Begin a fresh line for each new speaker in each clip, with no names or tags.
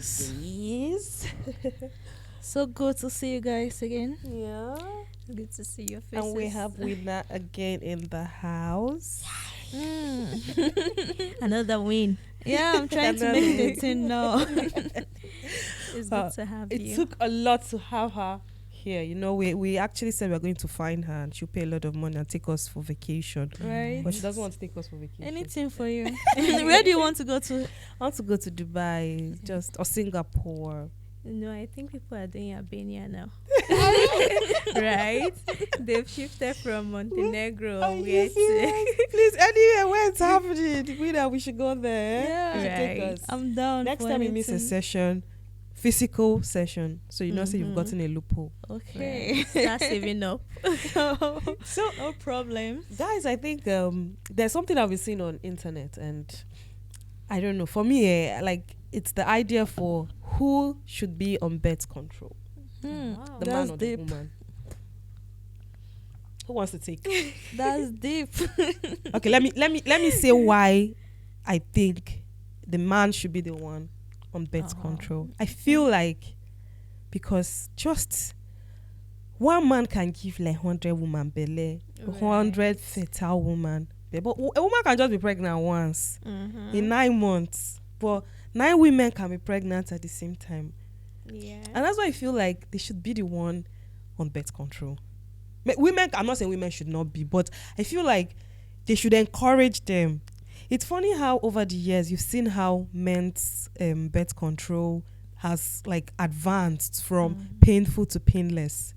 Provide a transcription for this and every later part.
guys.
Yes.
So good to see you guys again.
Yeah.
Good to see your faces.
And we have winner again in the house.
Another win. Yeah, I'm trying to make it a thing now.
It's good to have
It
you.
took a lot to have her here. You know, we actually said we are going to find her and she'll pay a lot of money and take us for vacation.
Right.
But she doesn't want to take us for vacation.
Anything for you. Where do you want to go to?
I want to go to Dubai, or Singapore.
No, I think people are doing Albania now. Right? They've shifted from Montenegro
Are
where
you
to
serious? Please, anyway, where it's happening, we should go there.
Yeah.
You should take
Right.
us.
I'm down.
Next
for
time we miss a
anything.
session, physical session, so you know, say you've
Mhm.
gotten a loophole.
Okay.
start saving up.
So no problem.
Guys, I think there's something I've been seeing on internet, and I don't know. For me, like it's the idea for who should be on birth control,
Wow.
the
That's
man or the
deep.
woman. Who wants to take?
That's deep.
Okay, let me say why I think the man should be the one on birth control. I feel like because just one man can give like 100 woman belly, 100 fertile woman. But a woman can just be pregnant once in 9 months, but 9 women can be pregnant at the same time.
Yeah.
And that's why I feel like they should be the one on birth control. Women, I'm not saying women should not be, but I feel like they should encourage them. It's funny how over the years you've seen how men's birth control has like advanced from painful to painless.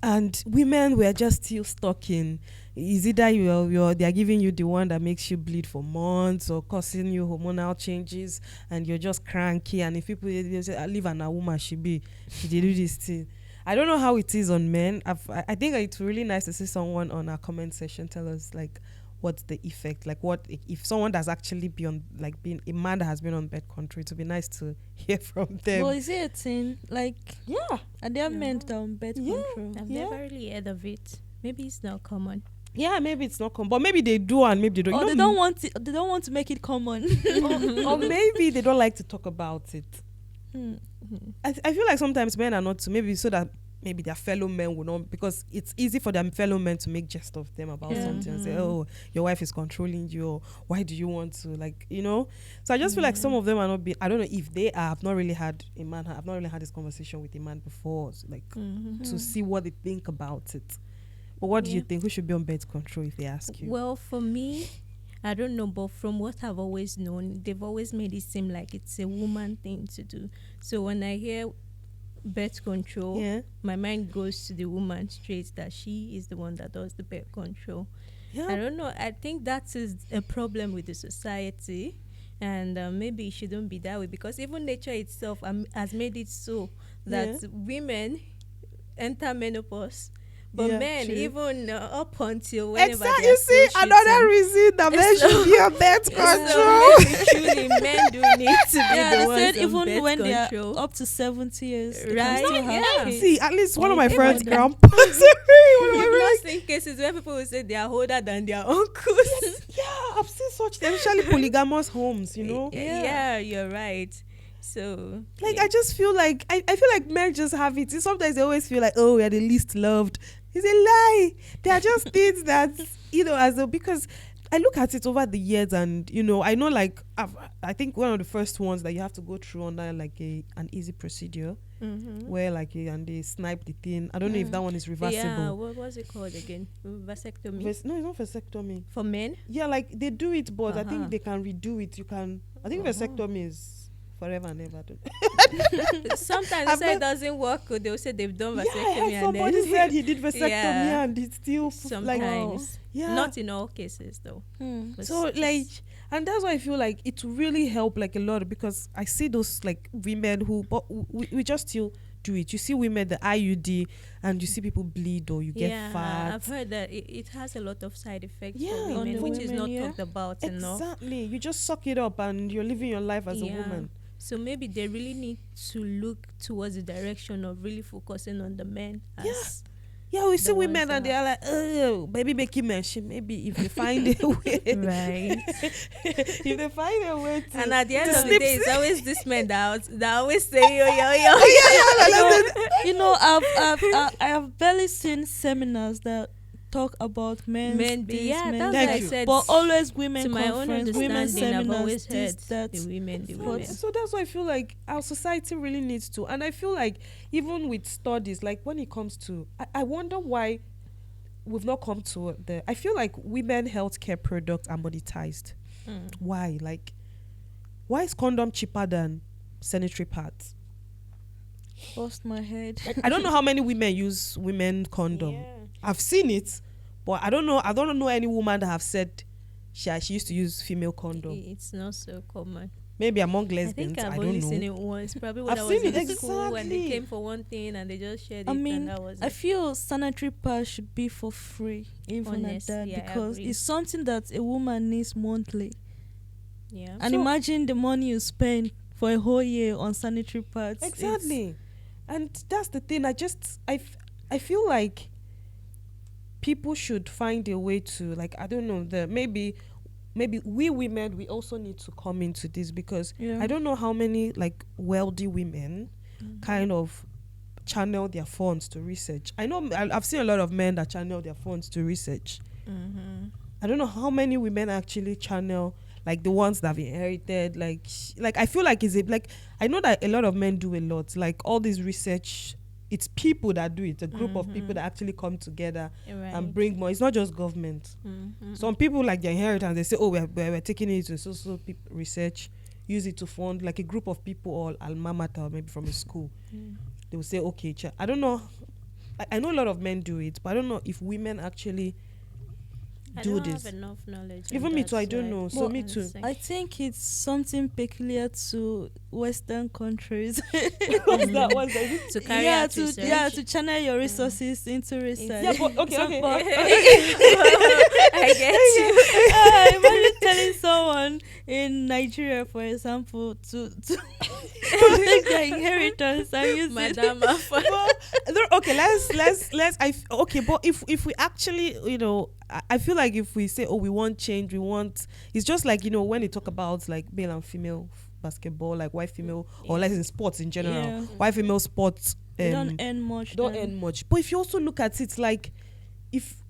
And women were just still stuck in, is either they're giving you the one that makes you bleed for months or causing you hormonal changes and you're just cranky. And if people they say, I live and a woman should be, they do this thing. I don't know how it is on men. I think it's really nice to see someone on our comment section tell us like what's the effect, like what if someone that's actually been like being a man that has been on birth control. It would be nice to hear from them.
Well, is it a thing? Like,
Yeah.
are there men that are on birth
Yeah.
control?
I've
Yeah.
never really heard of it. Maybe it's not common.
Yeah, maybe it's not common, but maybe they do and maybe they don't.
Or
You
they
know,
don't want it. They don't want to make it common.
or maybe they don't like to talk about it. I feel like sometimes men are not, maybe so that maybe their fellow men will not, because it's easy for their fellow men to make jest of them about something and say, oh, your wife is controlling you, or why do you want to, like, you know. So I just feel like some of them are not I don't know if they are. I've not really had this conversation with a man before, so like to see what they think about it. But what do you think? Who should be on birth control if they ask you?
Well, for me, I don't know, but from what I've always known, they've always made it seem like it's a woman thing to do. So when I hear birth control, my mind goes to the woman straight, that she is the one that does the birth control. I don't know. I think that is a problem with the society, and maybe it shouldn't be that way, because even nature itself has made it so that women enter menopause. But men,
true.
even up until whenever
Exactly.
they're
You see,
still
another
shooting.
reason that men should be on birth
So
control.
maybe truly men do need to be
Yeah,
the
they
ones
said
on
even
birth
when they
control.
are up to 70 years, they can
Right,
still have
yeah.
kids.
See, at least one of my
Even
friends'
that-
grandpa. One of my
You've
friends.
not seen cases where people will say they are older than their uncles.
Yeah, I've seen such, especially polygamous homes, you know.
Yeah, you're right. So
Like I just feel like I feel like men just have it. Sometimes they always feel like, oh, we are the least loved. It's a lie. They are just things that, you know, because I look at it over the years, and you know, I know like I think one of the first ones that you have to go through under like an easy procedure where like and they snipe the thing. I don't know if that one is reversible.
yeah, what was it called again? Vasectomy
No, it's not vasectomy.
for men.
Yeah, like they do it, but I think they can redo it. You can. I think vasectomy is forever and ever.
Sometimes
I've
they say it
not-
doesn't work. They'll say they've done vasectomy
Yeah,
and
somebody
then
said he did vasectomy
Yeah.
and it's still like
sometimes.
yeah.
Not in all cases though. But
So
it's-
like, and that's why I feel like it will really help like a lot, because I see those like women who, but we just still do it. You see women the IUD and you see people bleed or you get fat.
I've heard that it has a lot of side effects
Yeah,
for
on
women,
the
which is
women,
not
yeah.
talked about enough.
Exactly. You just suck it up and you're living your life as a
Yeah.
woman.
So maybe they really need to look towards the direction of really focusing on the men as
Yeah, we see
The
women
ones
and they are like, oh, maybe making mention. Maybe if they find a way,
Right.
if they find a way to,
And at the end
to
of the
snip,
day, it's always this man that always say yo yo yo.
You know, I have barely seen seminars that talk about
Men,
this,
yeah,
men's
that's
Thank
what I
you.
said.
but always women
To my own
conference, women
understanding, I've
seminars,
always heard
this, that.
the women.
So that's why I feel like our society really needs to. And I feel like even with studies, like when it comes to, I wonder why we've not come to I feel like women healthcare products are monetized. Why? Like, why is condom cheaper than sanitary pads?
Lost my head.
Like, I don't know how many women use women condom.
Yeah.
I've seen it, but I don't know any woman that have said she used to use female condom.
It's not so common.
Maybe among
I
lesbians,
think I've
I don't
only
know.
seen it once. Probably when
I've
I was
seen
in
it,
school and they
exactly.
came for one thing and they just shared it
I
and
mean,
that was
I
it.
feel sanitary pads should be for free, even
Honestly,
at that,
I
because
agree.
it's something that a woman needs monthly.
Yeah.
And
So-
imagine the money you spend for a whole year on sanitary pads.
Exactly. And that's the thing. I feel like people should find a way to, like, I don't know, maybe we women, we also need to come into this, because
Yeah.
I don't know how many like wealthy women kind of channel their funds to research. I know I've seen a lot of men that channel their funds to research. I don't know how many women actually channel, like the ones that have inherited, like I feel like I know that a lot of men do a lot, like all this research. It's people that do it, a group of people that actually come together and bring more. It's not just government. Some people, like their inheritance, they say, oh, we're taking it to so research, use it to fund like a group of people or alma mater, or maybe from a school. They will say, okay, I don't know. I know a lot of men do it, but I don't know if women actually
I
do
don't
this.
have enough knowledge.
Even
on
me
that
too, I don't
side.
know. So
Well,
me too.
I think it's something peculiar to Western countries.
What's that?
To carry out
to
research.
to channel your resources into research.
Yeah, but okay.
I get you.
Imagine telling someone in Nigeria, for example, to take their inheritance and use it.
Madam Afua.
Okay, okay, but if we actually, I feel like if we say, oh, we want change, it's just like, when they talk about like male and female basketball, like white female, or less in sports in general,
Yeah.
white female sports
They don't earn much.
don't
then.
earn much. But if you also look at it, like,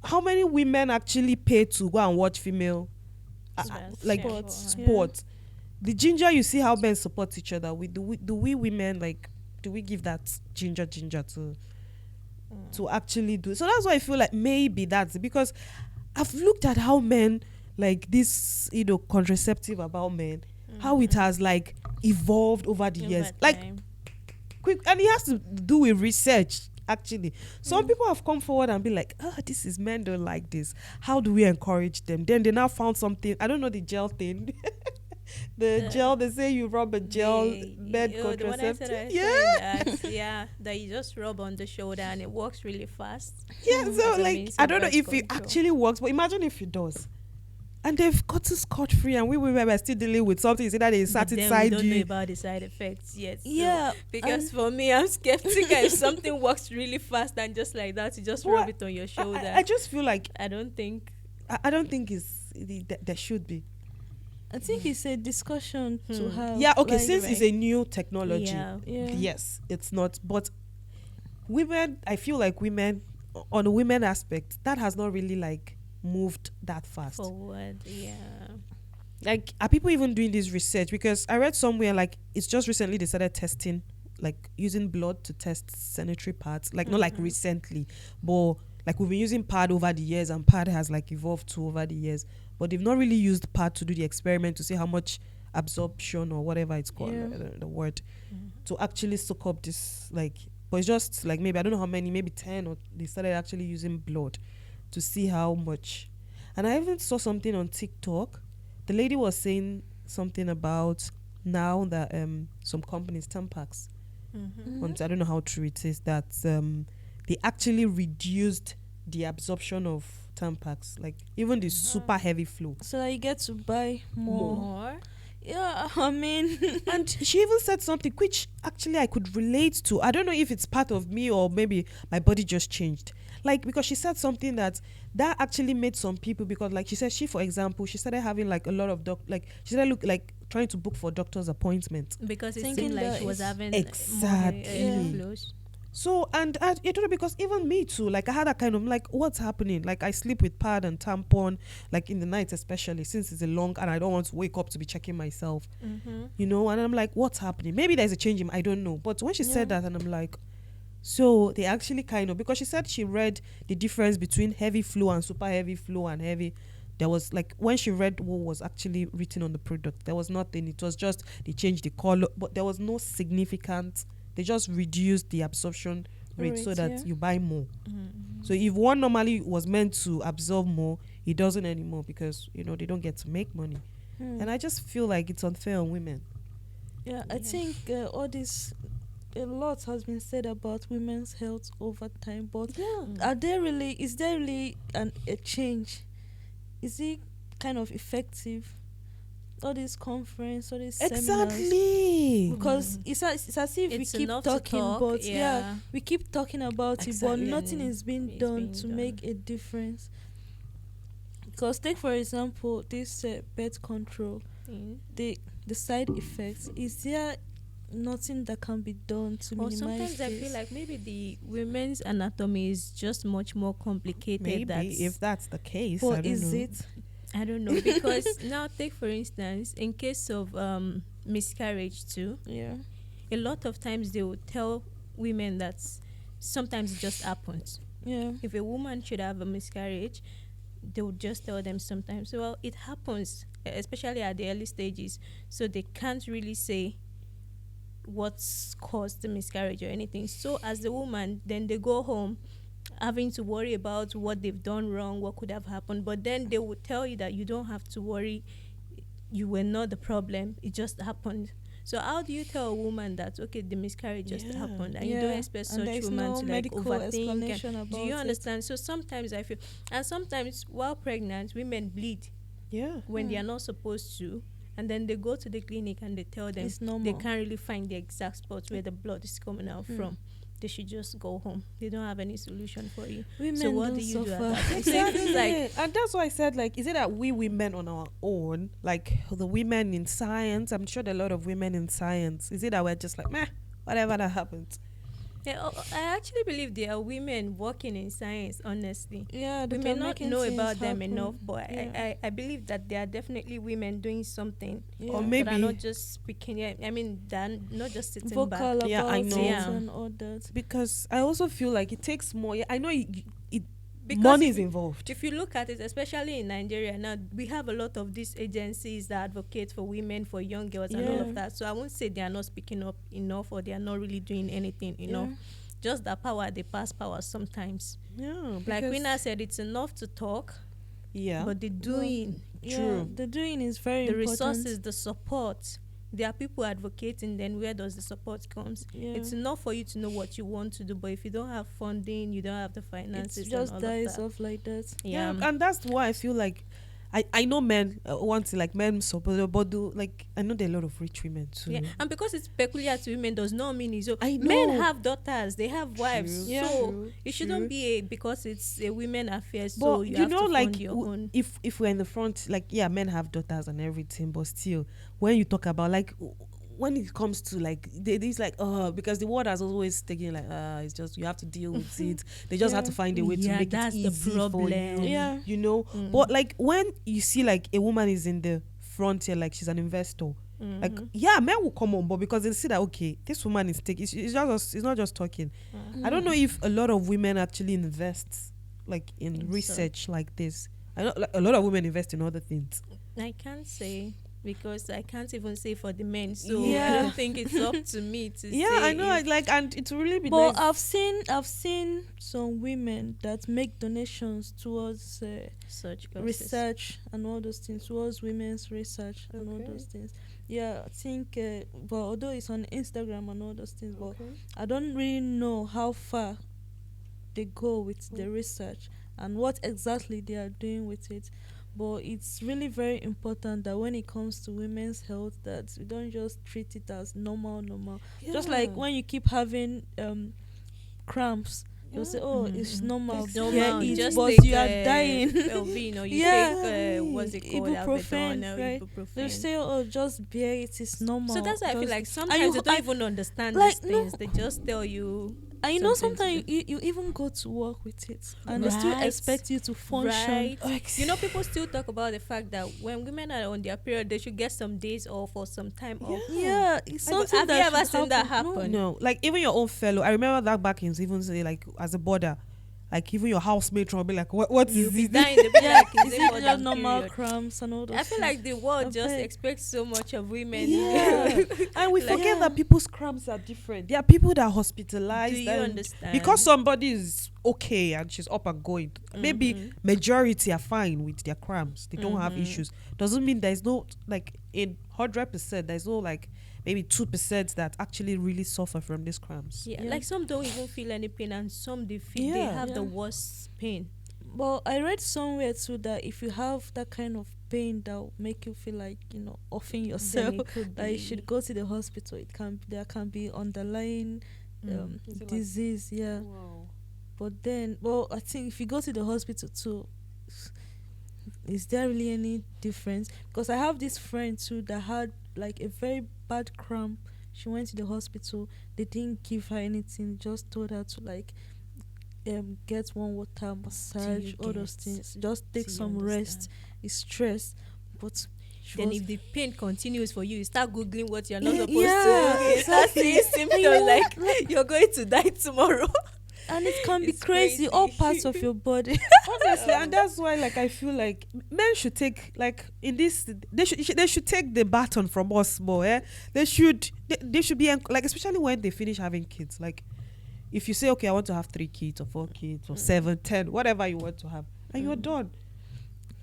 how many women actually pay to go and watch female like
Sports.
sports? The ginger, you see how men support each other. Do we women, like, do we give that ginger to actually do? So that's why I feel like maybe that's it, because I've looked at how men, like this, contraceptive about men, how it has like evolved over the years, like quick, and it has to do with research. Actually, some people have come forward and be like, this is, men don't like this. How do we encourage them? Then they now found something. I don't know, the gel thing. The gel, they say you rub a gel bed contraceptive.
That you just rub on the shoulder and it works really fast.
Yeah, so
As a
like,
means
I
of
don't know
birth
if it
control.
actually works, but imagine if it does. And they've gotten scot-free, and we women are still dealing with something. Is that they sat
But then
inside
we don't know
you?
about the side effects yet. So-
Yeah,
because for me, I'm skeptical if something works really fast and just like that, you just rub it on your shoulder.
I just feel like
I don't think.
I don't think there should be.
I think it's a discussion to have.
Yeah, okay,
like,
since it's a new technology,
Yeah.
yes, it's not. But women, I feel like women, on the women aspect, that has not really like moved that fast.
Forward, yeah.
Like, are people even doing this research? Because I read somewhere, like, it's just recently they started testing, like, using blood to test sanitary pads. Like, not like recently, but like we've been using pad over the years, and pad has like evolved too over the years. But they've not really used pad to do the experiment to see how much absorption or whatever it's called, the word, to actually soak up this, like, but it's just like, maybe, I don't know how many, maybe 10, or they started actually using blood to see how much. And I even saw something on TikTok. The lady was saying something about now that some companies, Tampax, I don't know how true it is, that they actually reduced the absorption of Tampax, like even the super heavy flow.
So that you get to buy more. Yeah, I mean,
And she even said something which actually I could relate to. I don't know if it's part of me or maybe my body just changed. like, because she said something that actually made some people, because like she said, for example, she started having like a lot of like she started look like trying to book for doctor's appointments
because it
Thinking
seemed like
that
she was
is-
having
Exactly.
more
Yeah.
flows.
So, and I don't know, because even me too, like I had that kind of like, what's happening? Like I sleep with pad and tampon, like in the night, especially since it's a long, and I don't want to wake up to be checking myself, you know. And I'm like, what's happening? Maybe there's a change in, I don't know. But when she said that, and I'm like, so they actually kind of, because she said she read the difference between heavy flow and super heavy flow and heavy. There was like, when she read what was actually written on the product, there was nothing. It was just they changed the color, but there was no significant. They just reduced the absorption rate so that you buy more. So if one normally was meant to absorb more, it doesn't anymore, because you know they don't get to make money. And I just feel like it's unfair on women.
I think all this, a lot has been said about women's health over time, but is there really a change? Is it kind of effective? All these conference, all these seminars,
Exactly.
because it's as if
It's
we keep
enough to
talking,
talk,
but
yeah.
we keep talking about it, but
Exactly.
nothing is being
It's
done
being
to
done.
make a difference. Because take for example this birth control, the side effects. Is there nothing that can be done to
Or
minimize
sometimes
this?
I feel like maybe the women's anatomy is just much more complicated.
Maybe if that's the case,
But
I don't
is
know.
it?
I don't know, because now take for instance, in case of miscarriage too,
Yeah.
a lot of times they will tell women that sometimes it just happens.
Yeah.
If a woman should have a miscarriage, they would just tell them sometimes, well, it happens, especially at the early stages, so they can't really say what's caused the miscarriage or anything. So as the woman, then they go home having to worry about what they've done wrong, what could have happened, but then they would tell you that you don't have to worry, you were not the problem, it just happened. So how do you tell a woman that, okay, the miscarriage just
Yeah.
happened, and you don't expect
And
such
there's
woman
no
to like
medical
overthink?
explanation
And, do
about
you
it.
understand? So sometimes I feel, and sometimes while pregnant, women bleed
Yeah.
when they are not supposed to, and then they go to the clinic and they tell them
It's
they
normal.
can't really find the exact spot where the blood is coming out from. They should just go home. They don't have any solution for you.
Women
So what
do
do you do at
suffer.
that point? So it feels like
And that's why I said, like, is it that we women on our own, like the women in science, I'm sure there are a lot of women in science, is it that we're just like, meh, whatever that happens?
I actually believe there are women working in science, honestly.
Yeah,
We
they
may
can
not
make
know
things
about them
happen.
enough, but
Yeah.
I believe that there are definitely women doing something.
Yeah.
Or
That
maybe
are not just speaking. Yeah, I mean, they're not just sitting
vocal
back.
about
Yeah, I
it
know.
Yeah.
and all that.
because I also feel like it takes more. Yeah, I know it
Because
money
if
is
you-
involved.
If you look at it, especially in Nigeria now, we have a lot of these agencies that advocate for women, for young girls, and all
Yeah.
of that. So I won't say they are not speaking up enough, or they are not really doing anything enough. Just that power, they pass power sometimes.
Yeah,
Like
because-
Rina said, it's enough to talk,
yeah,
but the doing,
Yeah,
True.
the doing is very
the
important.
resources, the support. There are people advocating, then where does the support comes?
Yeah.
It's enough for you to know what you want to do, but if you don't have funding, you don't have the finances,
It just
and all
dies
of that.
off like that.
Yeah.
and that's why I feel like I know men want to, like, men support, but do, like, I know there are a lot of rich women too.
Yeah, and because it's peculiar to women does not mean it's so.
I
Men
know.
have daughters, they have wives,
True,
Yeah.
so
true,
it shouldn't
true.
be a because it's a women affair. So
But
you,
you
have
know,
to
like,
fund your own.
if we're in the front, like, yeah, men have daughters and everything, but still, when you talk about, like, when it comes to, like, it's like, because the world has always taken, like, it's just, you have to deal with it. They just have to find a way to
Yeah,
make
that's
it
the
easy for
problem.
you.
Yeah.
You know, but like when you see like a woman is in the frontier, like she's an investor. Like, yeah, men will come on, but because they see that, okay, this woman is taking, it's not just talking. I don't know if a lot of women actually invest, like, in research like this. I know, like, a lot of women invest in other things.
I can't say because I can't even say for the men. So I
Yeah.
don't think it's up to me to say.
Yeah, I know.
if-
Like, and it will really be
But
nice.
I've seen some women that make donations towards
such causes.
research and all those things, towards women's research and all
Okay.
those things. Yeah, I think, but although it's on Instagram and all those things, but I don't really know how far they go with the research and what exactly they are doing with it. But it's really very important that when it comes to women's health, that we don't just treat it as normal. Just like
Yeah.
when you keep having cramps, You'll say, oh, it's normal.
It's
Yeah,
normal.
it,
Just
but
take
you are dying.
Velvin, or you
Yeah.
take what's it called?
Ibuprofen,
Avedon or
right? They'll
ibuprofen.
say, oh, just bear it. It's normal.
So that's why I feel
Just-
like
and
sometimes
you-
they don't even understand
like,
these things. They just tell you.
And you know,
something to
sometimes
do.
you even go to work with it, and they still
Right.
expect you to function.
Right. You know, people still talk about the fact that when women are on their period, they should get some days off or some time off.
Yeah, it's something
Have
that
you ever
should
seen that
happen.
happen?
No, like even your own fellow. I remember that back in even say like as a border, like even your housemate will be like, what
You'll
is
be
it?
dying. They'll be
Yeah,
like,
is
is it
it
more
just
than
normal
period?
cramps and all those
I feel
things?
like the world
I
just
bet.
expects so much of women.
Yeah, and we
Like-
forget that people's cramps are different. There are people that are hospitalized.
Do you
and
understand?
because somebody is okay and she's up and going, maybe majority are fine with their cramps. They don't have issues. Doesn't mean there's no like in 100%. There's no like maybe 2% that actually really suffer from these cramps.
Yeah,
Yeah.
like some don't even feel any pain, and some they feel they
Yeah.
have the
Yeah.
worst pain.
Well, I read somewhere too that if you have that kind of pain that will make you feel like, offing yourself,
Then it could
that you
be-
should go to the hospital. There can be underlying
Is it like-
disease. Yeah.
Wow.
But then, well, I think if you go to the hospital too, is there really any difference? Because I have this friend too that had like a very bad cramp. She went to the hospital. They didn't give her anything. Just told her to like get one water, massage, all those things. Just take
Do you
some rest. It's stress, but she
Then
was-
if the pain continues for you, you start googling what you're not supposed
Yeah,
to. You start seeing
exactly.
symptoms like you're going to die tomorrow.
and it can be
It's
crazy, all
crazy.
parts of your body.
Honestly, and that's why like I feel like men should take like in this they should take the baton from us more. They should be like, especially when they finish having kids. Like if you say, okay, I want to have 3 kids or 4 kids or 7, 10, whatever you want to have, and you're done.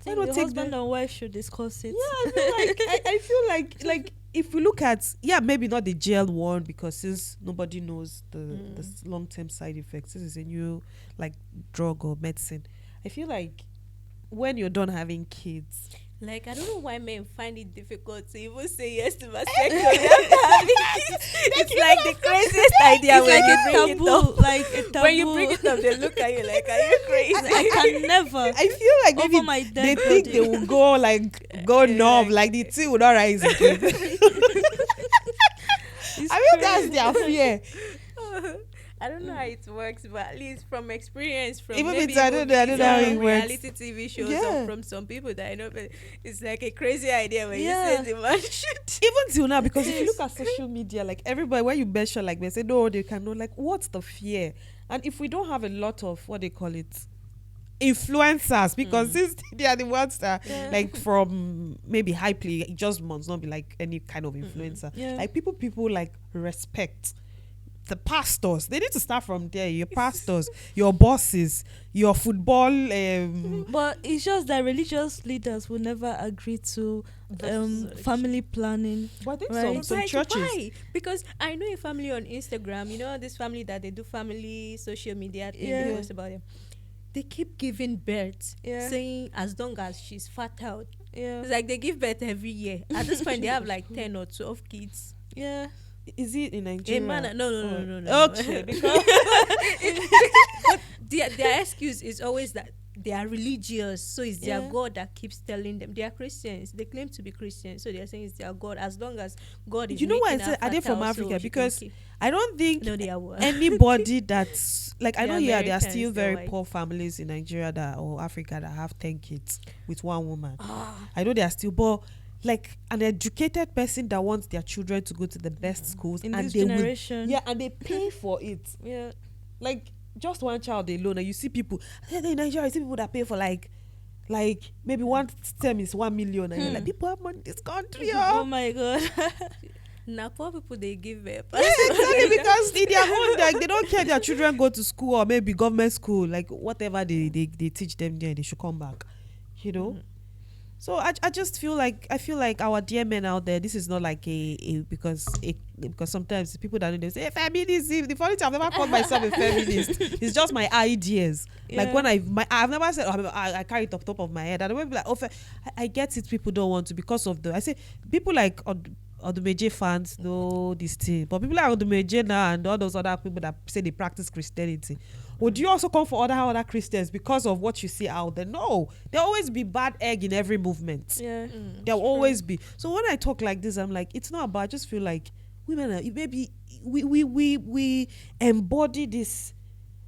I
don't
think the
take
husband
the-
and wife should discuss it.
I feel like I feel like if we look at maybe not the gel one, because since nobody knows the long-term side effects, this is a new like drug or medicine. I feel like when you're done having kids,
Like I don't know why men find it difficult to even say yes to vasectomy after having kids. It's like the craziest idea
It's
when
like
you
a
bring it
taboo,
up.
like a taboo.
When you bring it up, they look at you like, "Are you crazy?"
I can never.
I feel like maybe
Over my
they
dead
think
body.
they will go numb, like the tea will not rise again.
It's
I mean that's their fear.
I don't know how it works, but at least from experience, from
Even
maybe
with I don't know how it works.
reality TV shows
Yeah.
or from some people that I know, but it's like a crazy idea when
Yeah.
you say the man should.
Even till now, because if you look at social media, like everybody, when you mention like they say no, they cannot. Like, what's the fear? And if we don't have a lot of what they call it, influencers, because since they are the ones that like from maybe Hypely, it just must not be like any kind of influencer.
Yeah.
Like people like respect. The pastors, they need to start from there. Your pastors, your bosses, your football.
But it's just that religious leaders will never agree to family planning.
But I think
Right.
some
Like,
churches.
why? Because I know a family on Instagram, you know, this family that they do family social media thing,
Yeah.
they post about them. They keep giving birth,
Yeah.
saying as long as she's fertile.
Yeah.
It's like they give birth every year. At this point, they have like 10 or 12 kids.
Yeah.
Is it in
A
Nigeria?
man, no.
Okay, because
But their excuse is always that they are religious, so it's their
Yeah.
God that keeps telling them they are Christians. They claim to be Christians, so they are saying it's their God. As long as God is,
you know why I
making her
said are they from
fertile, so
Africa?
she can
Because
keep-
I don't think
no, they are what?
anybody that's like I
The
know here there are
Americans,
still
they're
very
white.
poor families in Nigeria that or Africa that have 10 kids with one woman.
Ah.
I know they are still, but like an educated person that wants their children to go to the best schools
In
and
this
they will,
generation.
and they pay for it.
Yeah.
Like just one child alone, and you see people in Nigeria, you see people that pay for like maybe one term is 1 million, and you're like, people have money in this country.
Oh
Oh.
my god.
Now poor people they give birth.
Yeah, exactly, because in their own, like they don't care their children go to school or maybe government school, like whatever they teach them there, they should come back, you know. So I just feel like our dear men out there, this is not like because sometimes people that know they say hey, feminism. The funny thing, I've never called myself a feminist. It's just my ideas. Like
Yeah.
when I've never said I carry it off top of my head. And I will be like, I get it. People don't want to because of I say people like Odumeje fans know this thing, but people like Odumeje now and all those other people that say they practice Christianity Would you also come for other Christians because of what you see out there? No, there'll always be bad egg in every movement.
Yeah.
There'll always be. So when I talk like this, I'm like, it's not about. I just feel like women are maybe we embody this,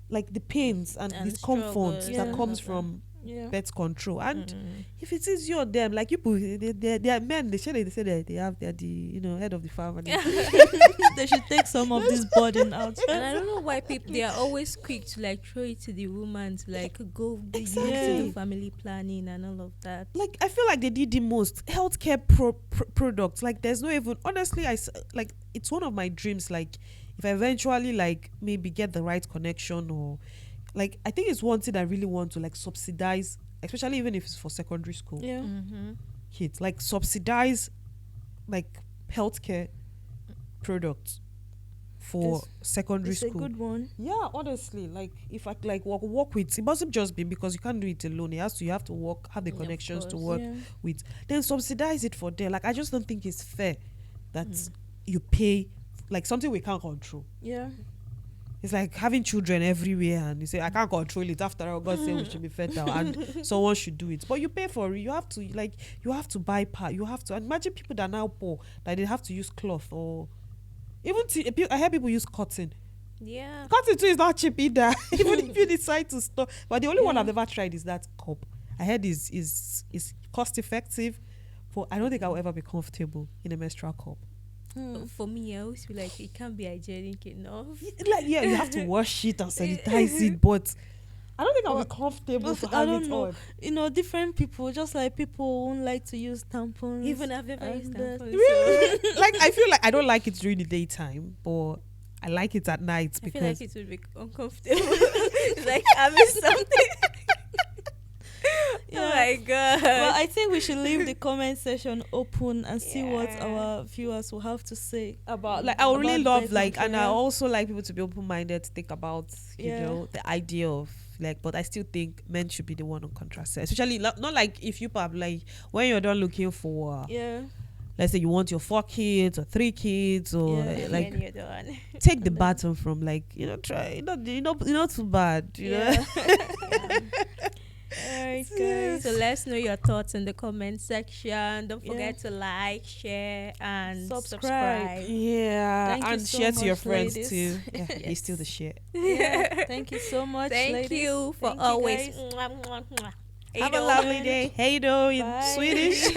like the pains and discomfort that comes from birth control. And if it is you or them, like people, they are men. They say they have they're the head of the family.
They should take some of this burden out.
And I don't know why people, they are always quick to like throw it to the woman to like go
Exactly.
to the family planning and all of that.
Like I feel like they did the most healthcare products. Like there's no even, honestly, like it's one of my dreams. Like if I eventually like maybe get the right connection, or like I think it's one thing I really want to like subsidize, especially even if it's for secondary school kids, like subsidize like healthcare products for secondary
It's
school.
a good one.
Yeah, honestly, like if I like work with, it mustn't just be because you can't do it alone. You have to work, have the connections to work with. Then subsidize it for them. Like I just don't think it's fair that you pay like something we can't control.
Yeah.
It's like having children everywhere and you say I can't control it. After all, God said we should be fed now and someone should do it. But you pay for it. You have to buy part. You have to, and imagine people that are now poor that they have to use cloth or even I hear people use cotton.
Yeah.
Cotton too is not cheap either. Even if you decide to store. But the only one I've ever tried is that cup. I heard is cost effective. For I don't think I'll ever be comfortable in a menstrual cup.
For me, I always feel like it can't be hygienic enough.
Like you have to wash it and sanitize it, but I don't think I'll be comfortable to have it on.
Different people, just like people won't like to use tampons.
Even I've never used tampons.
Really? Like I feel like I don't like it during the daytime, but I like it at night because
I feel like it would be uncomfortable. It's like having something. Oh my god.
Well, I think we should leave the comment section open and see what our viewers will have to say
about. Like I would really love and I
I
also like people to be open-minded to think about the idea of like, but I still think men should be the one on contraception, especially not like if you like when you're done looking for let's say you want your 4 kids or 3 kids or like
you're done.
take the baton from like try not too bad know.
Alright guys, so let's know your thoughts in the comment section. Don't forget to like, share and subscribe.
Thank and
so
share to your
much,
friends
ladies.
too. It's still the share.
Thank you so much.
Thank
ladies.
you for
Thank you,
always
guys.
Have a lovely day. Hey do in
Bye.
Swedish.